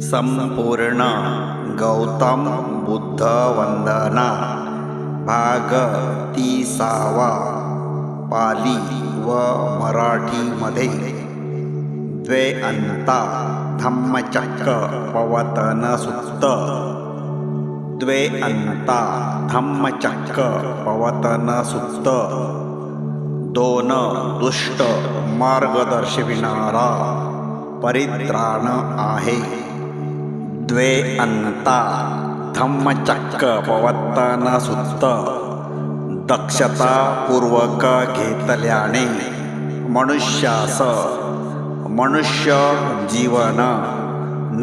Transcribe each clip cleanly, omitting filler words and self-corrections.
संपूर्ण गौतम बुद्ध वंदना भाग 30वा पाली व मराठीमध्ये द्वैअंता धम्मचक्र पवतन सुक्त द्वैअंता धम्मचक्र पवतन सुक्त दोन दुष्ट मार्ग दर्शविणारा परित्राण आहे. द्वैअंता धम्मचक्र पवतन सुक्त दक्षतापूर्वक घेतल्याने मनुष्यास मनुष्य जीवन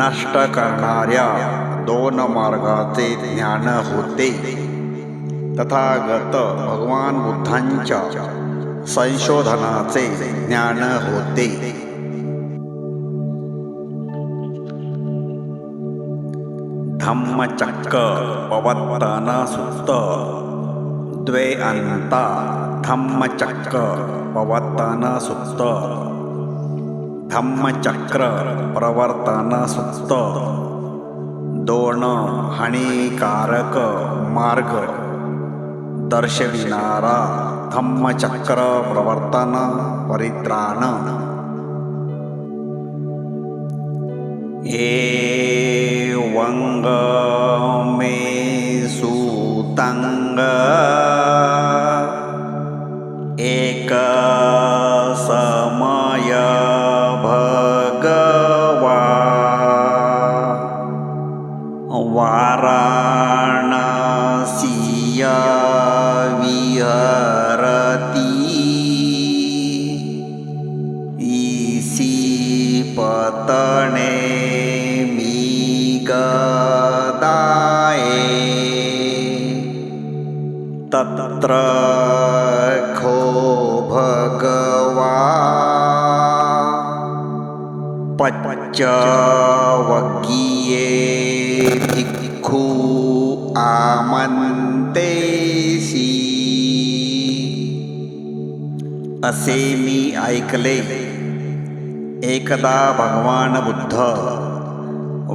नष्ट करणाऱ्या दोन मार्गाचे ज्ञान होते. तथागत भगवान बुद्धांच्या संशोधनाचे ज्ञान होते. धम्मचक्र पवतन सुक्त द्वैअंता धम्मचक्र पवतन सुक्त धम्मचक्र प्रवर्तन सुक्त दोन हानिकारक मार्ग दर्शविणारा धम्मचक्र प्रवर्तन परित्राण. एवंग मे सूतंग एक समय भगवा वाराणसीया विहरति ईसी पतने गदाए तत्र खो भगवा पच्चवग्गिये भिक्खू आमंतेसी. असे मी ऐकले. एकदा भगवान बुद्ध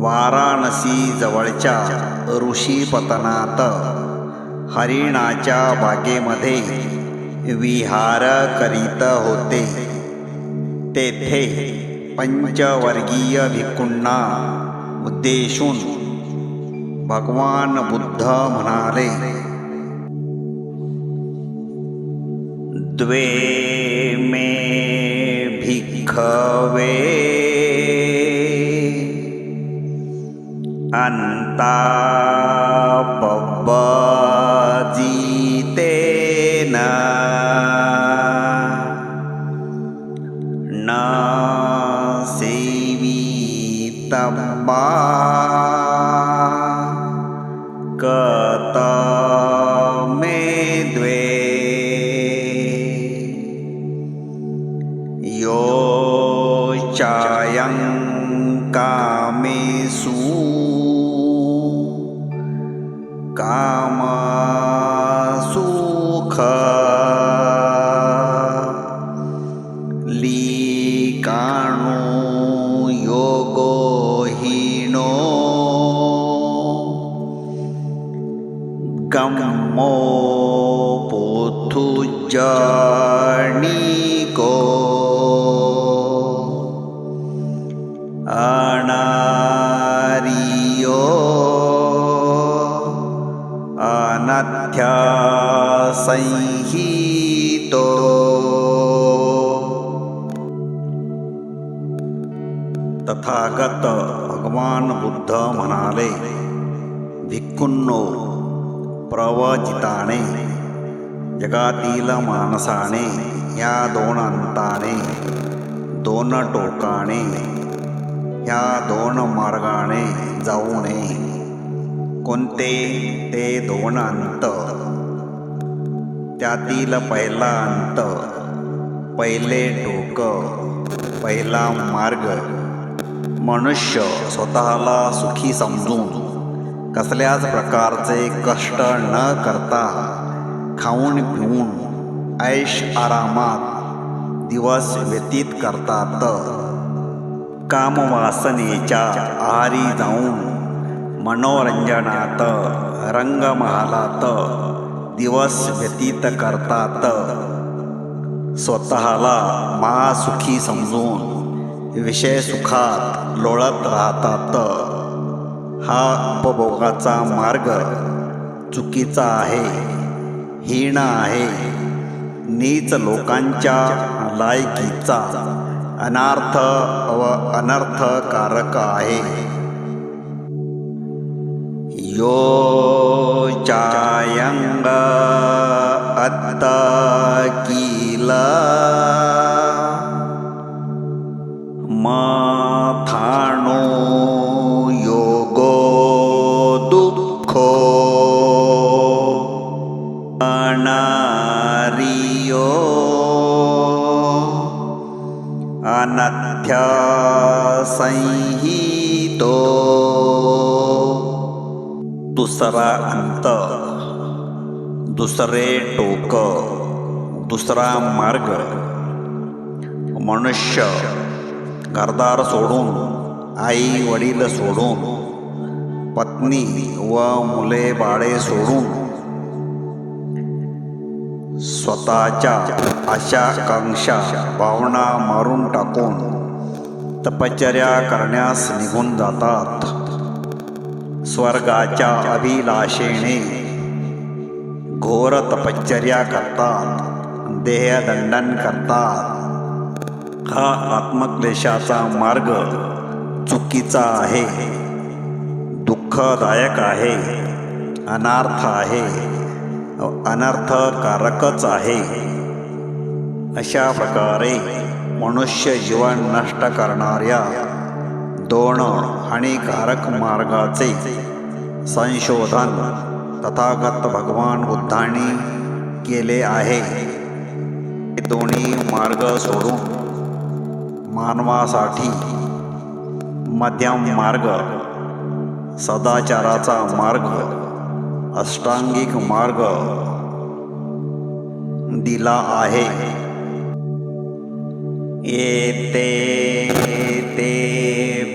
वाराणसी जवळच्या ऋषीपतनात हरिणाच्या बागेमध्ये विहार करीत होते. तेथे पंचवर्गीय भिक्खूंना उद्देशून भगवान बुद्ध म्हणाले, द्वे मे भिक्खवे अंता पब्बजितेन न सेवितब्बा कतमे द्वे यो चायं कामेषु कामसुख लीकाणो योगो हीनो गम्मो पोथुजनिको अनारियो अनध्यासंहितो. तथागत भगवान बुद्ध म्हणाले, भिक्खूंनो, प्रवचिताने जगातील माणसाने या दोन अंताने दोन टोकाने ह्या दोन मार्गाने जाऊ नये. कोणते ते दोन अंत? त्यातील पहिला अंत, पहिले टोक, पहिला मार्ग मनुष्य स्वतःला सुखी समजून कसल्याच प्रकारचे कष्ट न करता खाऊन पिऊन ऐश आरामात दिवस व्यतीत करतात. कामवासनेच्या आहारी जाऊन मनोरंजनात रंगमहालात दिवस व्यतीत करतात. स्वतःला महासुखी समजून विषय सुखात लोळत राहतात. हा उपभोगाचा मार्ग चुकीचा आहे, हीन आहे, नीच लोकांच्या लायकीचा, अनार्थ व अनर्थकारक आहे. यो चायंग अत्ता किला माथानो योगो दुःखो अनारियो अनथ्या संहितो. दुसरा अंत, दुसरे टोक, दुसरा मार्ग. मनुष्य घरदार सोडून, आई वडील सोडून, पत्नी व मुले बाळे सोडून, स्वतःच्या आशाकांक्षा भावना मारून टाकून तपश्चर्या करण्यास निघून जातात. स्वर्गाच्या अभिलाषेने घोर तपश्चर्या करतात, देहदंडन करतात. हा आत्मक्लेशाचा मार्ग चुकीचा आहे, दुःखदायक आहे, अनार्थ आहे, अनर्थकारकच आहे. अशा प्रकारे मनुष्य जीवन नष्ट करणाऱ्या दोन हानिकारक मार्गाचे संशोधन तथागत भगवान बुद्धांनी केले आहे. हे दोन्ही मार्ग सोडून मानवासाठी मध्यम मार्ग, सदाचाराचा मार्ग, अष्टांगिक मार्ग दिला आहे. एते ते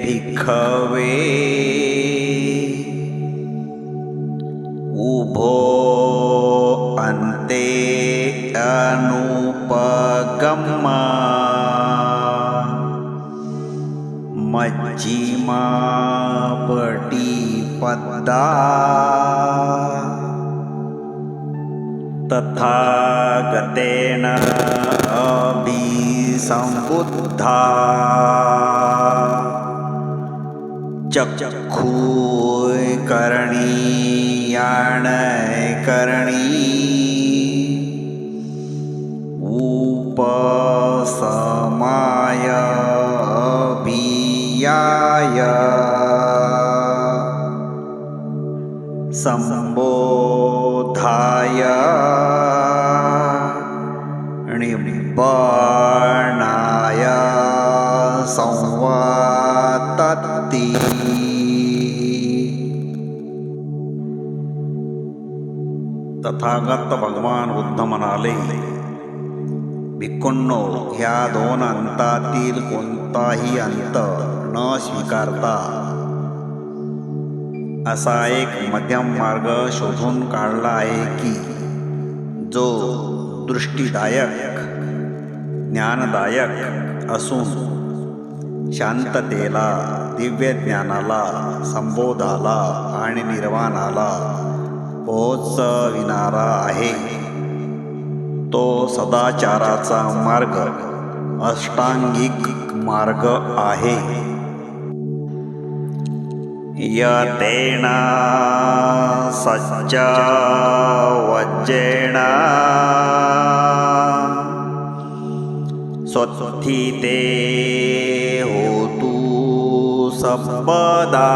भिक्खवे उभो अन्ते अनुपगम्मा मज्जिमा पटिपद्दा तथागतेन अभिसंबुद्धा चक्षुकरणीयान करणी उपसमाय अभियाय संबोधाय निब्बाणाय संवातती. तथागत भगवान बुद्ध म्हणाले, भिक्खूंनो, ह्या दोन अंतातील कोणताही अंत न स्वीकारता असा एक मध्यम मार्ग शोधून काढला आहे की जो दृष्टीदायक, ज्ञानदायक असून शांततेला, दिव्य ज्ञानाला, संबोधाला आणि निर्वाणाला पोहोचविणारा आहे. तो सदाचाराचा मार्ग, अष्टांगिक मार्ग आहे. यतेन सच्चा वज्रेण स्वस्थिते होतु संपदा.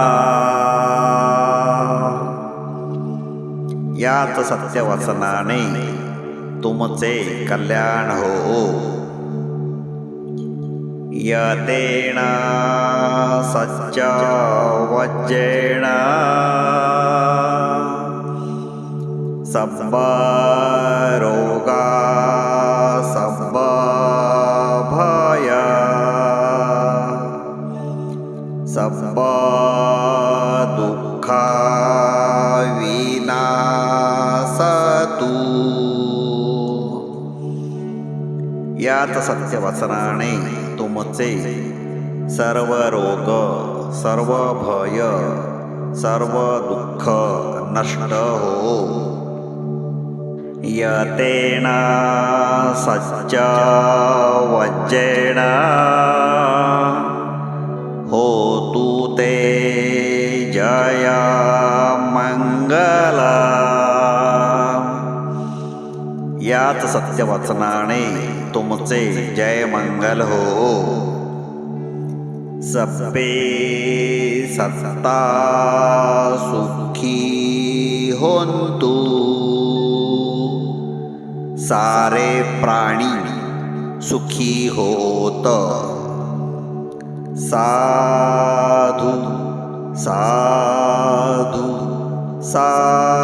याच सत्यवचनाने तुमचे कल्याण हो. यतेन सच्चा वज्रेण सब्बा रोगा सब्बा भय सब दुःखा विनाशतु. याच सत्यवचनाने तुमचे सर्व रोग, सर्व भय, सर्व दुःख नष्ट हो. यतेन सच्च वज्रेण होतु ते जय मंगल. याच सत्यवचनाने तुमचे जय मंगल हो. सब्बे सत्ता सुखी होन्तु. सारे प्राणी सुखी होत. साधु साधु साधु.